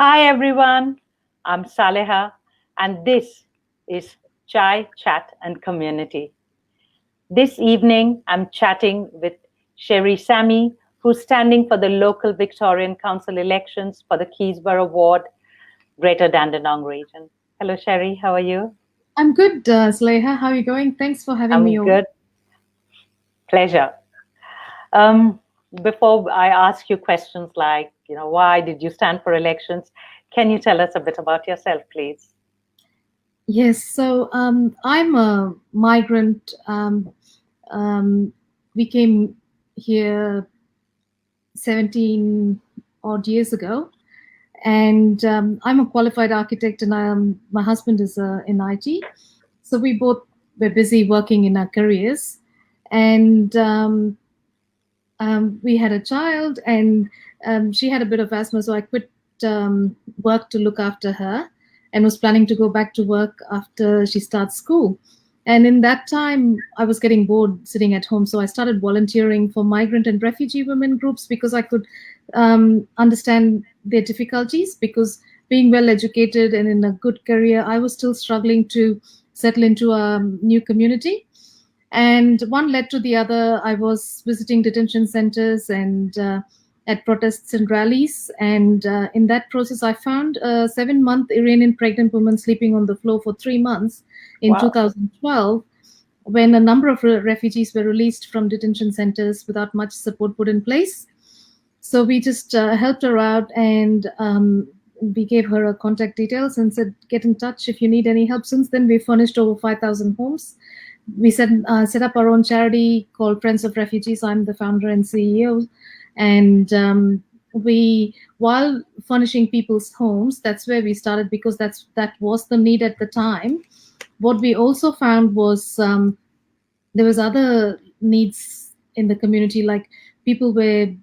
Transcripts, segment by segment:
Hi everyone, I'm Saleha and this is Chai, Chat and Community. This evening I'm chatting with Sheree Samy, who's standing for the local Victorian Council elections for the Keysborough ward, Greater Dandenong region. Hello Sheree, how are you? I'm good, Saleha. How are you going? Thanks for having I'm me over. good, pleasure. Um, Before I ask you questions like, why did you stand for elections? Can you tell us a bit about yourself, please? Yes, so I'm a migrant. We came here 17 odd years ago, and I'm a qualified architect, and my husband is in IT. So we both were busy working in our careers, and we had a child, and she had a bit of asthma, so I quit work to look after her, and was planning to go back to work after she starts school. And in that time, I was getting bored sitting at home, so I started volunteering for migrant and refugee women groups because I could understand their difficulties. Because being well educated and in a good career, I was still struggling to settle into a new community, and one led to the other. I was visiting detention centers and at protests and rallies, and in that process I found a 7-month Iranian pregnant woman sleeping on the floor for 3 months in Wow. 2012, when a number of refugees were released from detention centers without much support put in place. So we just helped her out, and we gave her contact details and said, get in touch if you need any help. Since then, we've furnished over 5,000 homes. We set up our own charity called Friends of Refugees. I'm the founder and CEO. And while furnishing people's homes, that's where we started, because that was the need at the time. What we also found was there was other needs in the community, like people were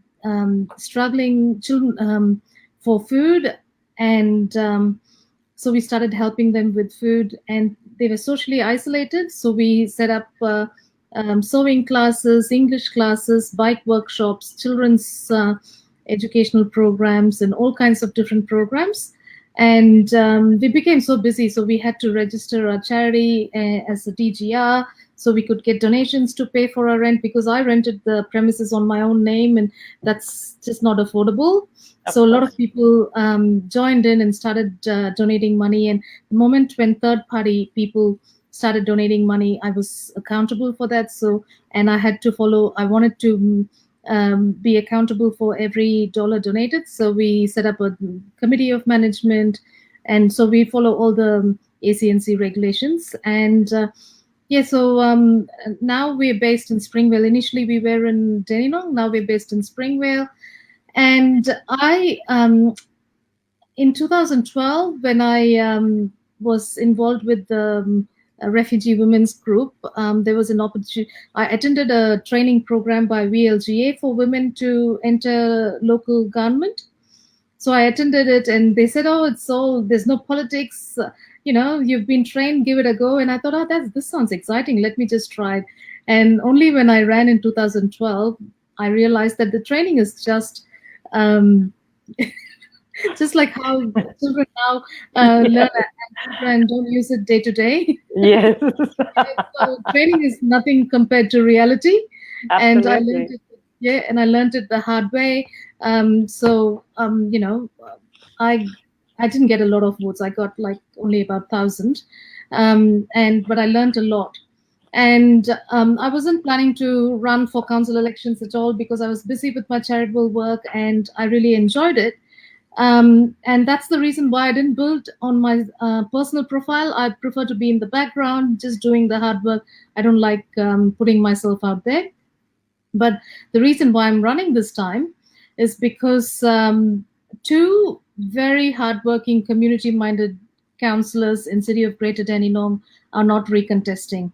struggling, children, for food, and so we started helping them with food, and they were socially isolated. So we set up sewing classes, English classes, bike workshops, children's educational programs, and all kinds of different programs. And we became so busy, so we had to register our charity as a DGR, so we could get donations to pay for our rent, because I rented the premises on my own name, and that's just not affordable. So a lot of people joined in and started donating money. And the moment when third-party people started donating money, I was accountable for that. So, and I had to follow. I wanted to be accountable for every dollar donated. So we set up a committee of management, and so we follow all the ACNC regulations. And yeah, so now we're based in Springvale. Initially, we were in Dandenong. Now we're based in Springvale. And in 2012, when I was involved with the refugee women's group, there was an opportunity. I attended a training program by VLGA for women to enter local government. So I attended it, and they said, "Oh, it's all, there's no politics. You've been trained. Give it a go." And I thought, "Oh, this sounds exciting. Let me just try it." And only when I ran in 2012, I realized that the training is um, just like how children now learn algebra and don't use it day to day. Yes, So training is nothing compared to reality, and I learned absolutely. it. Yeah, and I learned it the hard way. I I didn't get a lot of votes. I got like only about 1,000, and but I learned a lot. And I wasn't planning to run for council elections at all, because I was busy with my charitable work and I really enjoyed it. And that's the reason why I didn't build on my personal profile. I prefer to be in the background, just doing the hard work. I don't like putting myself out there. But the reason why I'm running this time is because two very hardworking, community-minded councillors in City of Greater Dandenong are not recontesting.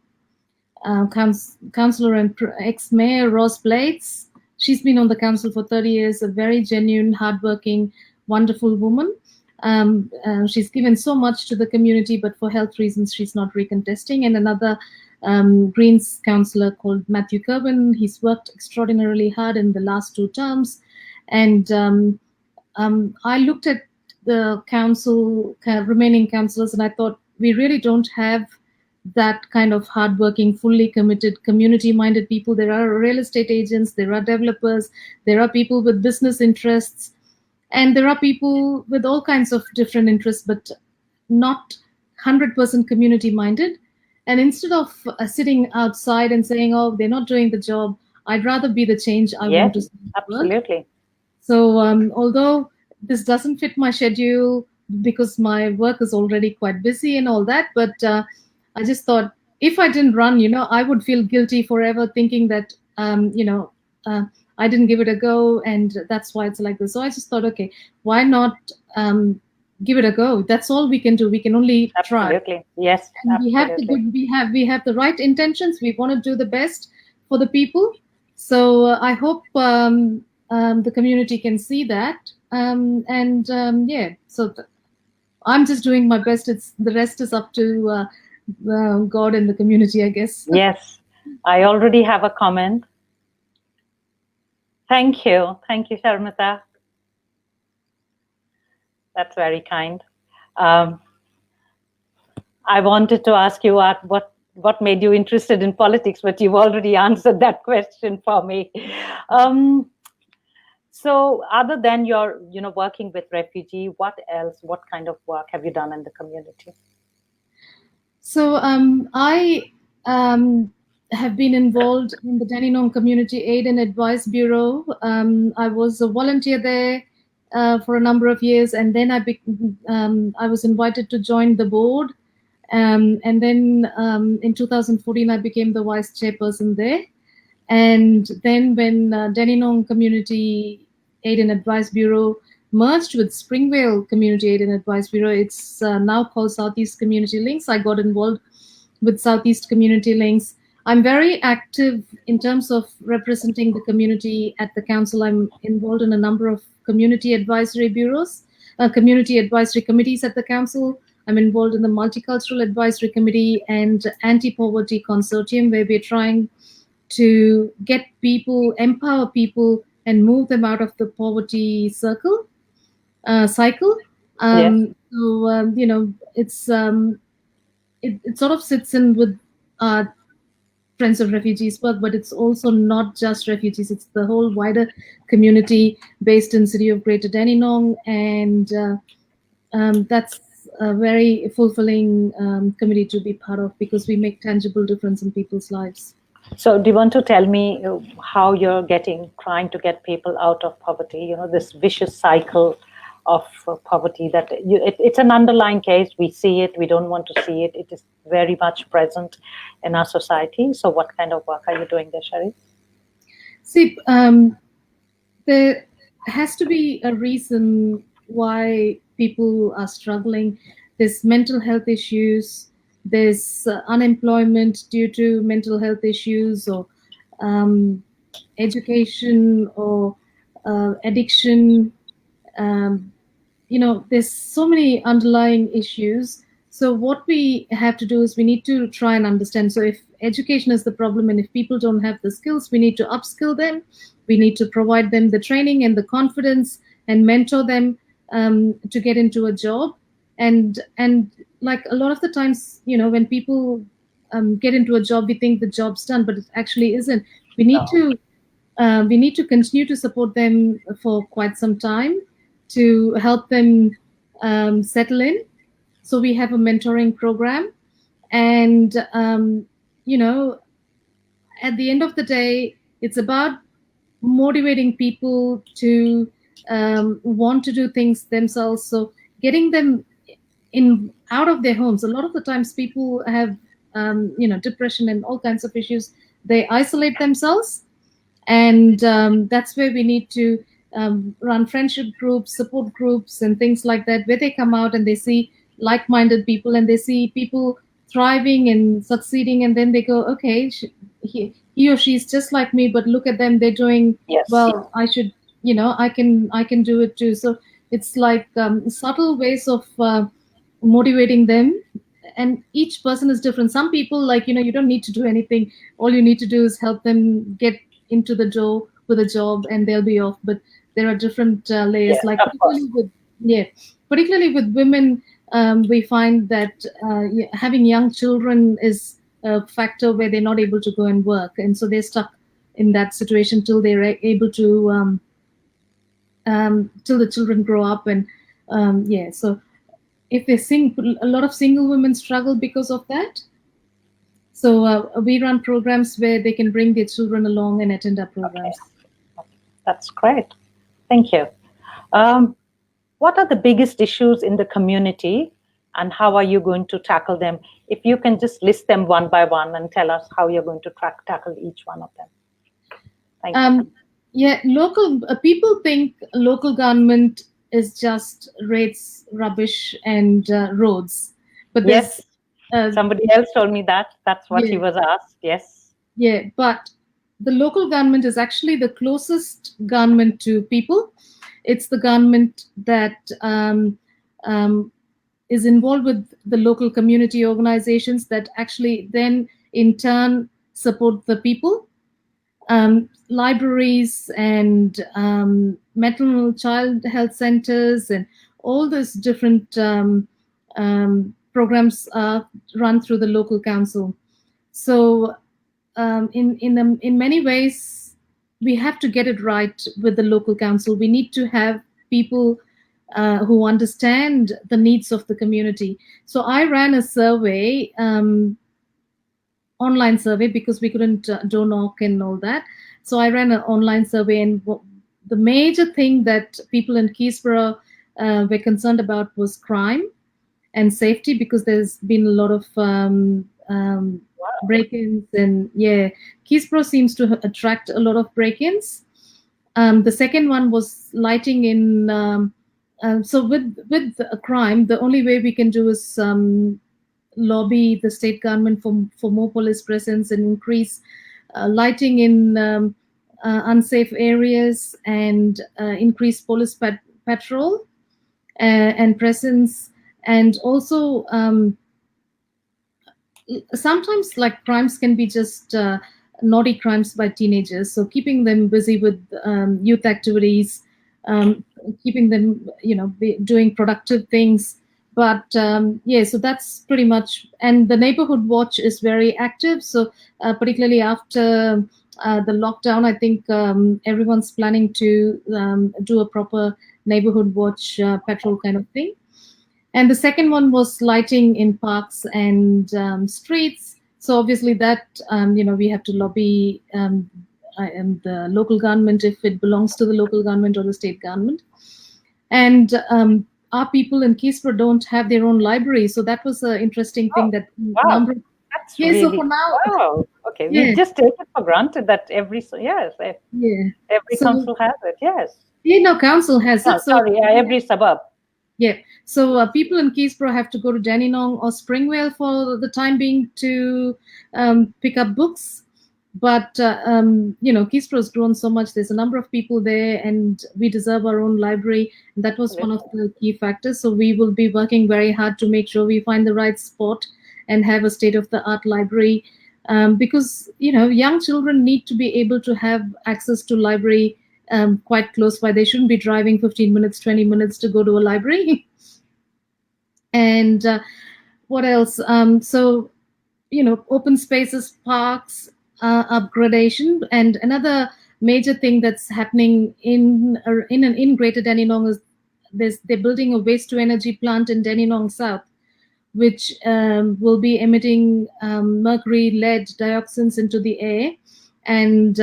Councillor and ex-mayor Ross Blades. She's been on the council for 30 years, a very genuine, hardworking, wonderful woman. She's given so much to the community, but for health reasons, she's not recontesting. And another Greens councillor called Matthew Kerwin. He's worked extraordinarily hard in the last 2 terms. And I looked at the council, remaining councillors, and I thought we really don't have that kind of hardworking, fully committed, community-minded people. There are real estate agents, there are developers, there are people with business interests, and there are people with all kinds of different interests, but not 100% community-minded. And instead of sitting outside and saying, "Oh, they're not doing the job," I'd rather be the change I want to see. Absolutely. So although this doesn't fit my schedule because my work is already quite busy and all that, but I just thought if I didn't run, I would feel guilty forever thinking that, I didn't give it a go and that's why it's like this. So I just thought, okay, why not give it a go? That's all we can do. We can only try. Absolutely. Yes. And Absolutely. we have the right intentions. We want to do the best for the people. So I hope the community can see that. So I'm just doing my best. The rest is up to God and the community, I guess. Yes. I already have a comment. Thank you. Thank you, Sharmita. That's very kind. I wanted to ask you what made you interested in politics, but you've already answered that question for me. So other than your, working with refugee, what else, what kind of work have you done in the community? So I have been involved in the Dandenong Community Aid and Advice Bureau. I was a volunteer there for a number of years, and then I was invited to join the board. And then in 2014, I became the vice chairperson there. And then when Dandenong Community Aid and Advice Bureau merged with Springvale Community Aid and Advice Bureau, it's now called Southeast Community Links. I got involved with Southeast Community Links. I'm very active in terms of representing the community at the council. I'm involved in a number of community advisory bureaus, community advisory committees at the council. I'm involved in the Multicultural Advisory Committee and Anti-Poverty Consortium, where we're trying to get people, empower people, and move them out of the poverty cycle. Yes. So it sort of sits in with Friends of Refugees work, but it's also not just refugees. It's the whole wider community based in city of Greater Dandenong, and that's a very fulfilling committee to be part of because we make tangible difference in people's lives. So do you want to tell me how you're trying to get people out of poverty, this vicious cycle of poverty that it's an underlying case. We see it, we don't want to see it. It is very much present in our society. So what kind of work are you doing there, Sheree? See, there has to be a reason why people are struggling. There's mental health issues, there's unemployment due to mental health issues, or education, or addiction. There's so many underlying issues. So what we have to do is we need to try and understand. So if education is the problem and if people don't have the skills, we need to upskill them. We need to provide them the training and the confidence and mentor them to get into a job. And like a lot of the times, when people get into a job, we think the job's done, but it actually isn't. We need to continue to support them for quite some time to help them settle in. So we have a mentoring program, and at the end of the day, it's about motivating people to want to do things themselves. So getting them out of their homes. A lot of the times people have depression and all kinds of issues. They isolate themselves, and that's where we need to run friendship groups, support groups, and things like that, where they come out and they see like-minded people and they see people thriving and succeeding, and then they go, okay, he or she's just like me, but look at them, they're doing well. I should, I can do it too. So it's like subtle ways of motivating them, and each person is different. Some people, you don't need to do anything. All you need to do is help them get into the door with a job and they'll be off. But there are different layers, like Yeah, particularly with women, we find that having young children is a factor where they're not able to go and work, and so they're stuck in that situation till they're able to till the children grow up. And yeah, so if they sing, a lot of single women struggle because of that. So we run programs where they can bring their children along and attend our programs. Okay. That's great. Thank you. What are the biggest issues in the community, and how are you going to tackle them? If you can just list them one by one and tell us how you're going to tackle each one of them. Thank you. Yeah, local people think local government is just rates, rubbish, and roads. But yes, somebody else told me that. That's what he was asked. Yes. Yeah, but the local government is actually the closest government to people. It's the government that is involved with the local community organizations that actually then in turn support the people. Libraries and maternal child health centers and all those different programs are run through the local council. So in many ways, we have to get it right with the local council. We need to have people who understand the needs of the community. So I ran a survey, online survey, because we couldn't do knock and all that. So I ran an online survey, and the major thing that people in Keysborough were concerned about was crime and safety, because there's been a lot of break-ins, and yeah, Keysborough seems to attract a lot of break-ins. The second one was lighting in. So with a crime, the only way we can do is lobby the state government for more police presence and increase lighting in unsafe areas, and increase police patrol and presence. And also sometimes like crimes can be just naughty crimes by teenagers, so keeping them busy with youth activities, keeping them doing productive things. But yeah, so that's pretty much. And the neighborhood watch is very active, so particularly after the lockdown, I think everyone's planning to do a proper neighborhood watch patrol kind of thing. And the second one was lighting in parks and streets. So obviously that, we have to lobby the local government, if it belongs to the local government or the state government. And our people in Keysborough don't have their own library. So that was an interesting thing that number. That's really, so for now, wow. Okay, we just take it for granted that every council has it. Yes. Council has it. So, sorry, every suburb. Yeah, so people in Keysborough have to go to Dandenong or Springvale for the time being to pick up books. But, Keysborough has grown so much. There's a number of people there, and we deserve our own library. And that was one of the key factors. So we will be working very hard to make sure we find the right spot and have a state-of-the-art library. Because, young children need to be able to have access to library quite close by. They shouldn't be driving 15 minutes, 20 minutes to go to a library. And what else? So, open spaces, parks, upgradation. And another major thing that's happening in Greater Dandenong is they're building a waste-to-energy plant in Dandenong South, which will be emitting mercury, lead, dioxins into the air. And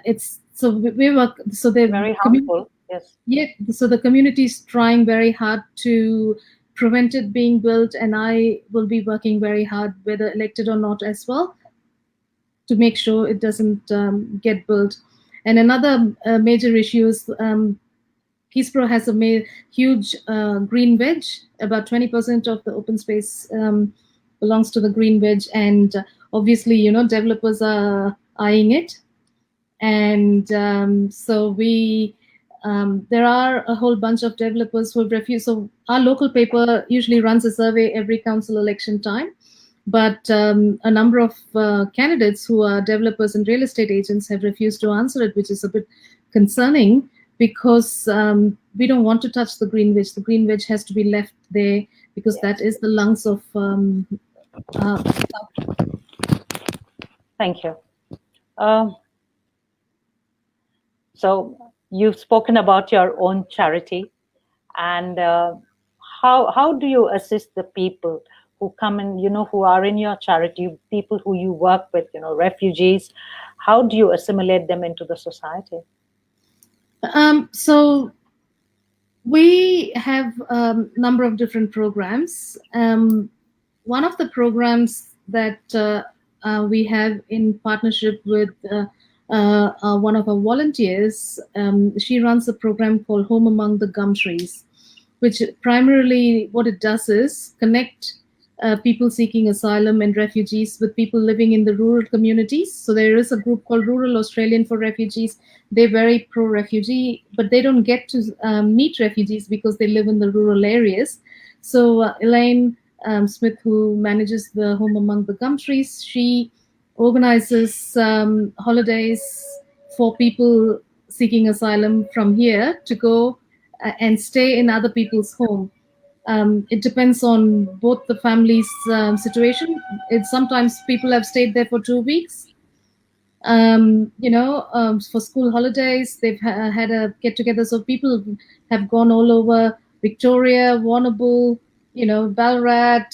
it's so we work. So they're very harmful. Yes. Yeah. So the community is trying very hard to prevent it being built, and I will be working very hard, whether elected or not, as well, to make sure it doesn't get built. And another major issue is Keysborough has a huge green veg. About 20% of the open space belongs to the green veg, and obviously, developers are eyeing it. And so there are a whole bunch of developers who have refused. So our local paper usually runs a survey every council election time, but a number of candidates who are developers and real estate agents have refused to answer it, which is a bit concerning, because we don't want to touch the green veg. The green veg has to be left there because that is the lungs of. Thank you. So you've spoken about your own charity, and how do you assist the people who come in, who are in your charity, people who you work with, refugees? How do you assimilate them into the society? So we have a number of different programs. One of the programs that we have in partnership with one of our volunteers, she runs a program called Home Among the Gum Trees, which primarily what it does is connect people seeking asylum and refugees with people living in the rural communities. So there is a group called Rural Australian for Refugees. They're very pro-refugee, but they don't get to meet refugees because they live in the rural areas. So Elaine Smith, who manages the Home Among the Gum Trees, she organizes holidays for people seeking asylum from here to go and stay in other people's home. It depends on both the family's situation. Sometimes people have stayed there for 2 weeks. For school holidays, they've had a get together. So people have gone all over Victoria, Warrnambool, Ballarat,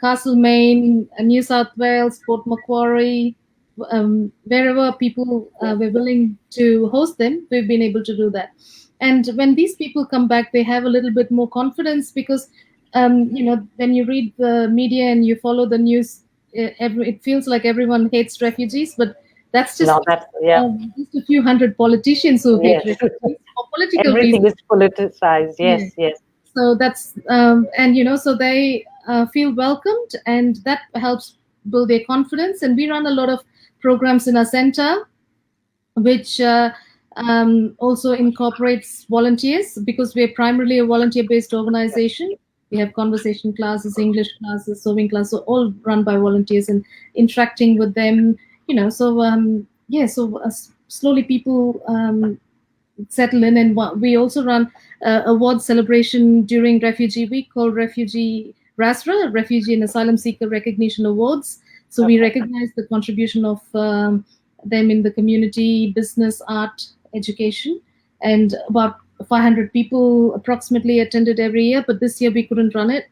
Castlemaine, New South Wales, Port Macquarie, wherever people were willing to host them, we've been able to do that. And when these people come back, they have a little bit more confidence because, when you read the media and you follow the news, it feels like everyone hates refugees, but that's just, just a few hundred politicians who hate refugees for political Everything reasons. is politicized. Yes, yes. So that's, so they feel welcomed, and that helps build their confidence. And we run a lot of programs in our center, which also incorporates volunteers because we're primarily a volunteer-based organization. We have conversation classes, English classes, sewing classes, so all run by volunteers and interacting with them. Slowly people settle in, and we also run award celebration during Refugee Week called Refugee RASRA, Refugee and Asylum Seeker Recognition Awards. So we recognize the contribution of them in the community, business, art, education, and about 500 people approximately attended every year, but this year we couldn't run it.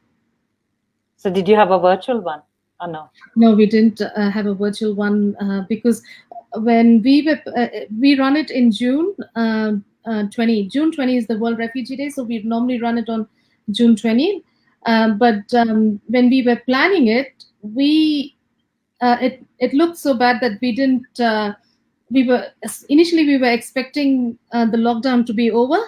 So did you have a virtual one or no? No, we didn't have a virtual one because when we run it in June 20. June 20 is the World Refugee Day, so we normally run it on June 20. But when we were planning it, it looked so bad that we didn't. We were expecting the lockdown to be over,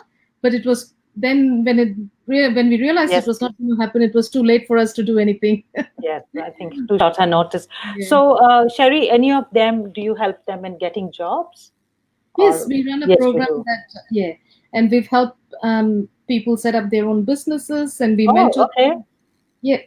but it was then when we realized it was not going to happen, it was too late for us to do anything. Yes, I think too short a notice. Yeah. So, Sheree, any of them, do you help them in getting jobs? Yes, we run a program and we've helped people set up their own businesses, and we mentor them. Yeah.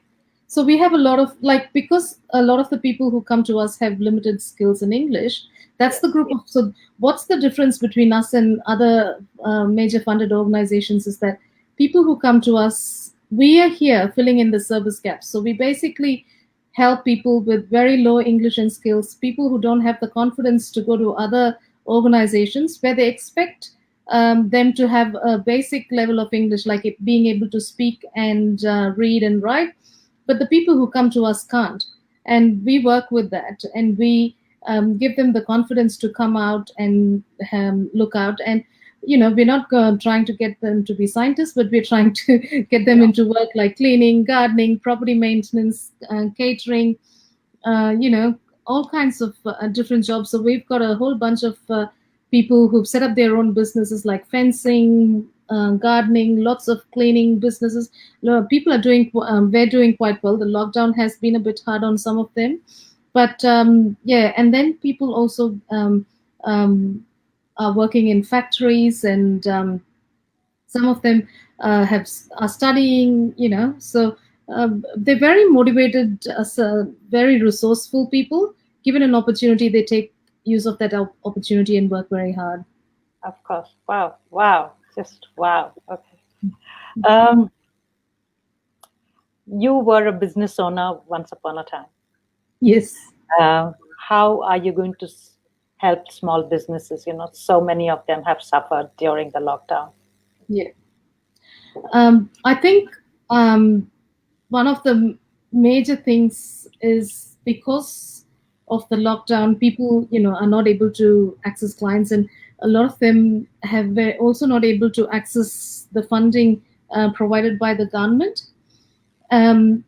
So we have a lot of, because a lot of the people who come to us have limited skills in English, that's the group of, so what's the difference between us and other major funded organizations is that people who come to us, we are here filling in the service gaps. So we basically help people with very low English and skills, people who don't have the confidence to go to other organizations where they expect them to have a basic level of English, like being able to speak and read and write. But the people who come to us can't. And we work with that. And we give them the confidence to come out and look out. And, we're not trying to get them to be scientists, but we're trying to get them into work like cleaning, gardening, property maintenance, catering, all kinds of different jobs. So we've got a whole bunch of people who've set up their own businesses like fencing, gardening, lots of cleaning businesses. People are we're doing quite well. The lockdown has been a bit hard on some of them, but and then people also are working in factories, and some of them are studying. So they're very motivated, very resourceful people. Given an opportunity, they take use of that opportunity and work very hard. Of course. Wow. Just wow. Okay. Um, you were a business owner once upon a time. Yes. How are you going to help small businesses? So many of them have suffered during the lockdown. Yeah. I think one of the major things is because of the lockdown, people, are not able to access clients, and a lot of them have also not able to access the funding provided by the government. And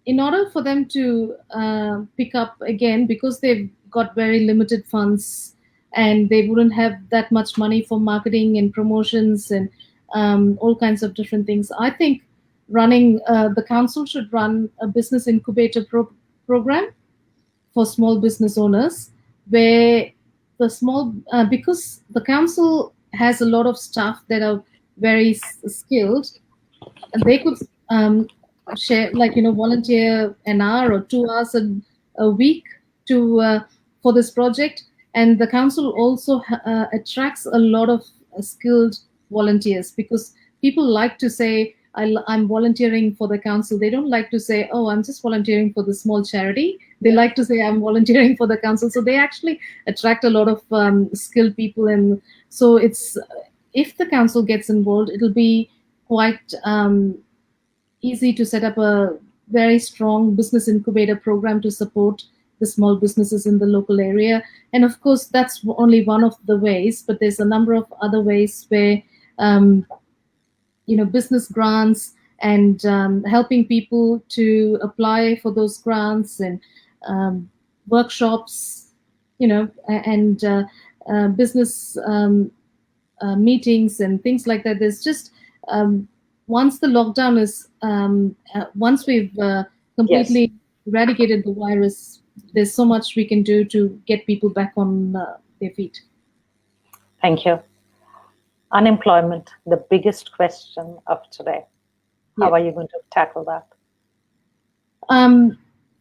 in order for them to pick up again, because they've got very limited funds and they wouldn't have that much money for marketing and promotions and all kinds of different things, I think the council should run a business incubator program for small business owners, where because the council has a lot of staff that are very skilled, and they could share, like, volunteer an hour or 2 hours a week to for this project. And the council also attracts a lot of skilled volunteers, because people like to say, I'm volunteering for the council. They don't like to say, oh, I'm just volunteering for the small charity. They like to say, I'm volunteering for the council. So they actually attract a lot of skilled people. And so it's, if the council gets involved, it'll be quite easy to set up a very strong business incubator program to support the small businesses in the local area. And of course, that's only one of the ways, but there's a number of other ways where, business grants and helping people to apply for those grants, and workshops, and business meetings and things like that. There's just once the lockdown is once we've completely eradicated the virus, there's so much we can do to get people back on their feet. Thank you. Unemployment, the biggest question of today. How are you going to tackle that?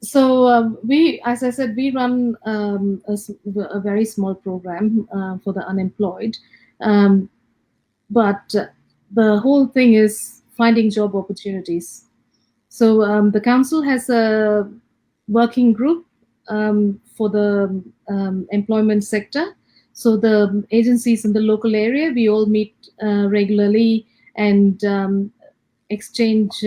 So we, as I said, we run a very small program for the unemployed, but the whole thing is finding job opportunities. So the council has a working group for the employment sector. So the agencies in the local area, we all meet regularly and exchange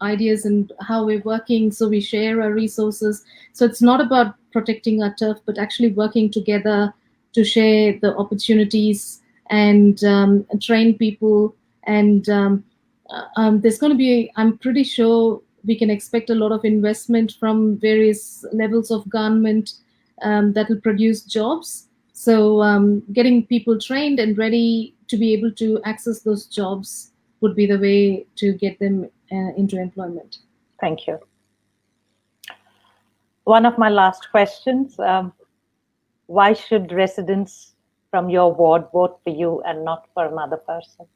ideas and how we're working. So we share our resources. So it's not about protecting our turf, but actually working together to share the opportunities and train people. And there's going to be, I'm pretty sure we can expect a lot of investment from various levels of government that will produce jobs. So getting people trained and ready to be able to access those jobs would be the way to get them into employment. Thank you. One of my last questions, why should residents from your ward vote for you and not for another person?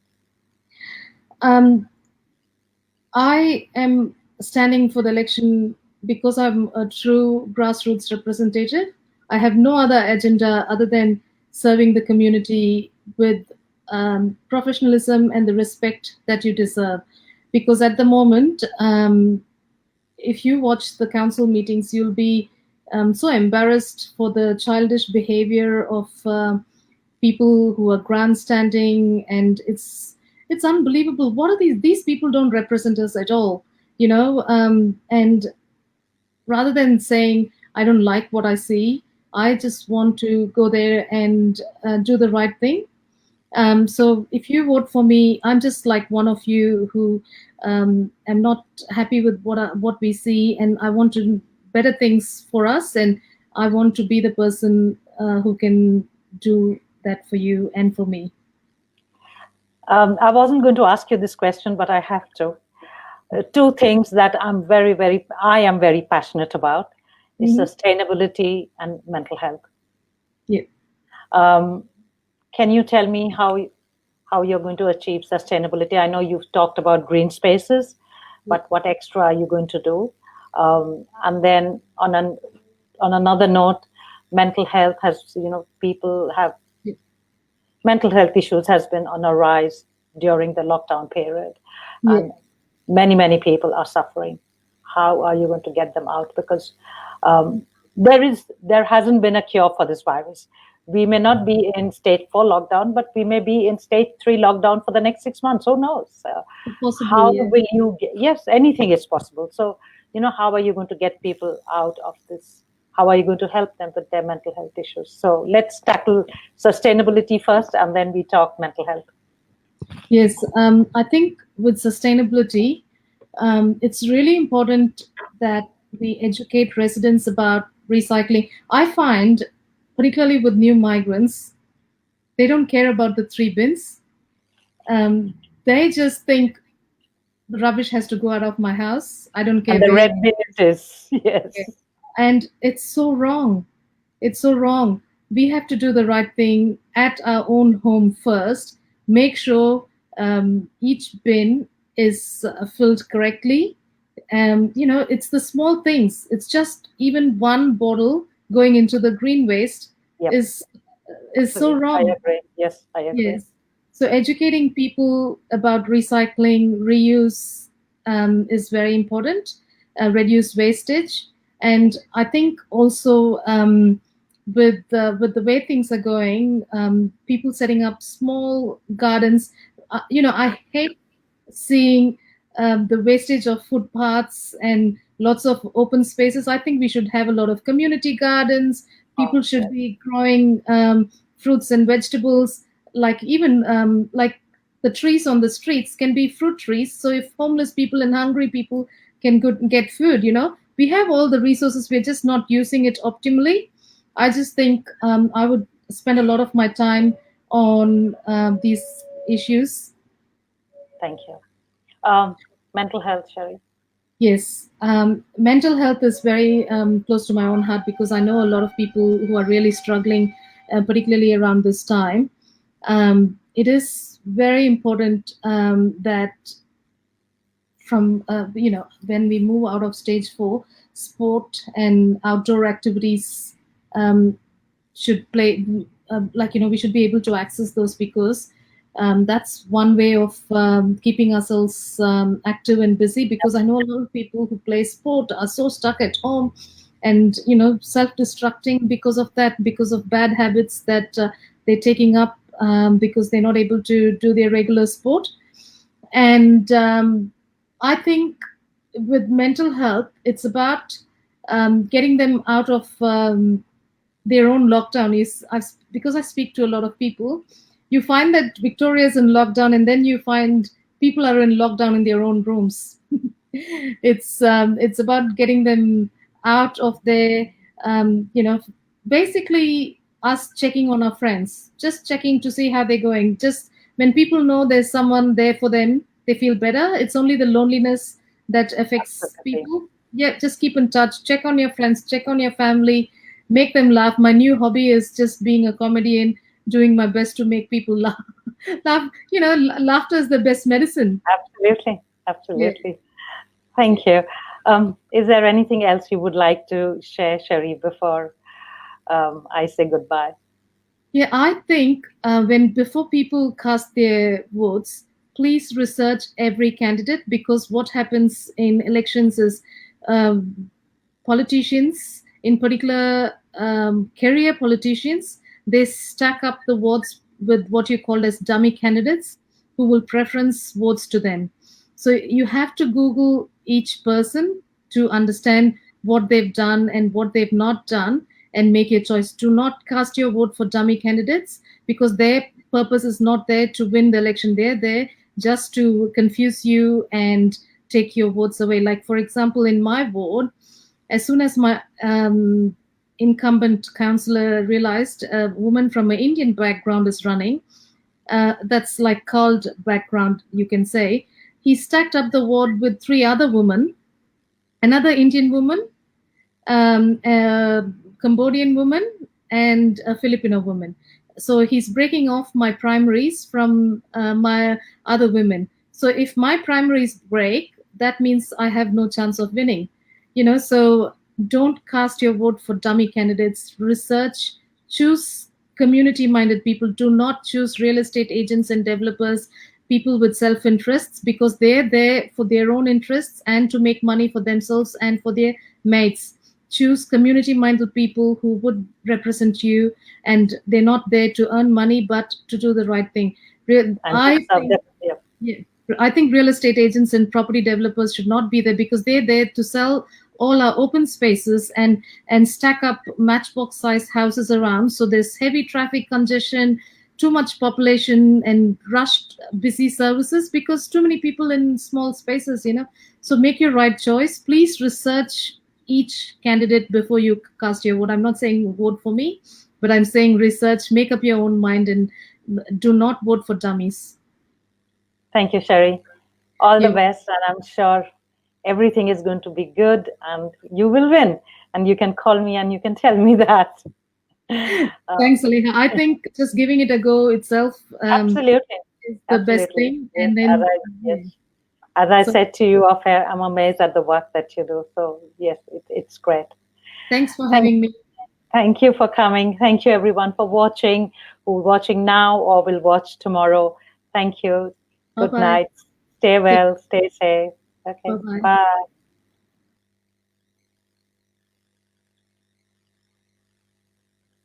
I am standing for the election because I'm a true grassroots representative. I have no other agenda other than serving the community with professionalism and the respect that you deserve. Because at the moment, if you watch the council meetings, you'll be so embarrassed for the childish behavior of people who are grandstanding, and it's unbelievable. What are these people don't represent us at all, and rather than saying I don't like what I see, I just want to go there and do the right thing. So if you vote for me, I'm just like one of you who am not happy with what we see, and I want to better things for us, and I want to be the person who can do that for you and for me. I wasn't going to ask you this question, but I have to. Two things that I am very passionate about is sustainability and mental health. Yeah. Can you tell me how you're going to achieve sustainability? I know you've talked about green spaces, but what extra are you going to do? And then on another note, mental health has, people have mental health issues has been on a rise during the lockdown period, Yeah. and many people are suffering. How are you going to get them out? Because there hasn't been a cure for this virus. We may not be in state 4 lockdown, but we may be in state 3 lockdown for the next 6 months. Who knows? Possibly, How yeah. will you get, yes, anything is possible. So, how are you going to get people out of this? How are you going to help them with their mental health issues? So let's tackle sustainability first, and then we talk mental health. Yes, I think with sustainability, it's really important that we educate residents about recycling. I find, particularly with new migrants, they don't care about the 3 bins. They just think the rubbish has to go out of my house. I don't And care the where. red bin it is. Yes. And it's so wrong. It's so wrong. We have to do the right thing at our own home first. Make sure each bin is filled correctly. It's the small things. It's just even one bottle going into the green waste Yep. is so I wrong. agree. Yes, I agree. Yes. So educating people about recycling, reuse is very important. Reduce wastage, and I think also with the way things are going, people setting up small gardens. I hate seeing the wastage of footpaths and lots of open spaces. I think we should have a lot of community gardens. People should be growing fruits and vegetables, like even like the trees on the streets can be fruit trees. So if homeless people and hungry people can get food, we have all the resources. We're just not using it optimally. I just think I would spend a lot of my time on these issues. Thank you. Mental health, Sheree. Yes, mental health is very close to my own heart because I know a lot of people who are really struggling, particularly around this time. It is very important that from when we move out of stage 4, sport and outdoor activities should play. We should be able to access those because that's one way of keeping ourselves active and busy, because I know a lot of people who play sport are so stuck at home and self-destructing because of that, because of bad habits that they're taking up because they're not able to do their regular sport. And I think with mental health, it's about getting them out of their own lockdown. Because I speak to a lot of people, you find that Victoria's in lockdown, and then you find people are in lockdown in their own rooms. It's about getting them out of their basically us checking on our friends, just checking to see how they're going. Just when people know there's someone there for them, they feel better. It's only the loneliness that affects Absolutely. people. Yeah, just keep in touch, check on your friends, check on your family, make them laugh. My new hobby is just being a comedian, doing my best to make people laugh. Laugh, laughter is the best medicine. Absolutely. Yeah. Absolutely. Thank you. Is there anything else you would like to share, Sheree, before I say goodbye? Yeah, I think before people cast their votes, please research every candidate, because what happens in elections is politicians, in particular career politicians, they stack up the votes with what you call as dummy candidates who will preference votes to them. So you have to Google each person to understand what they've done and what they've not done and make your choice. Do not cast your vote for dummy candidates, because their purpose is not there to win the election. They're there just to confuse you and take your votes away. Like, for example, in my ward, as soon as my incumbent councillor realized a woman from an Indian background is running, that's like called background, you can say, he stacked up the ward with 3 other women, another Indian woman, a Cambodian woman, and a Filipino woman. So he's breaking off my primaries from my other women. So if my primaries break, that means I have no chance of winning. So don't cast your vote for dummy candidates. Research, choose community-minded people. Do not choose real estate agents and developers, people with self-interests, because they're there for their own interests and to make money for themselves and for their mates. Choose community-minded people who would represent you, and they're not there to earn money but to do the right thing. And I think, yeah, I think real estate agents and property developers should not be there, because they're there to sell all our open spaces and stack up matchbox sized houses around. So there's heavy traffic congestion, too much population, and rushed busy services because too many people in small spaces, you know. So make your right choice. Please research each candidate before you cast your vote. I'm not saying vote for me, but I'm saying research, make up your own mind, and do not vote for dummies. Thank you, Sheree. All the best, and I'm sure everything is going to be good, and you will win. And you can call me and you can tell me that. Thanks, Aleha. I think just giving it a go itself absolutely is the best thing. Yes, and then, as I said to you off air, I'm amazed at the work that you do. So yes, it's great. Thanks for having me. Thank you for coming. Thank you, everyone, for watching, who's watching now or will watch tomorrow. Thank you. Good night. Stay well. Stay safe. Okay. Bye.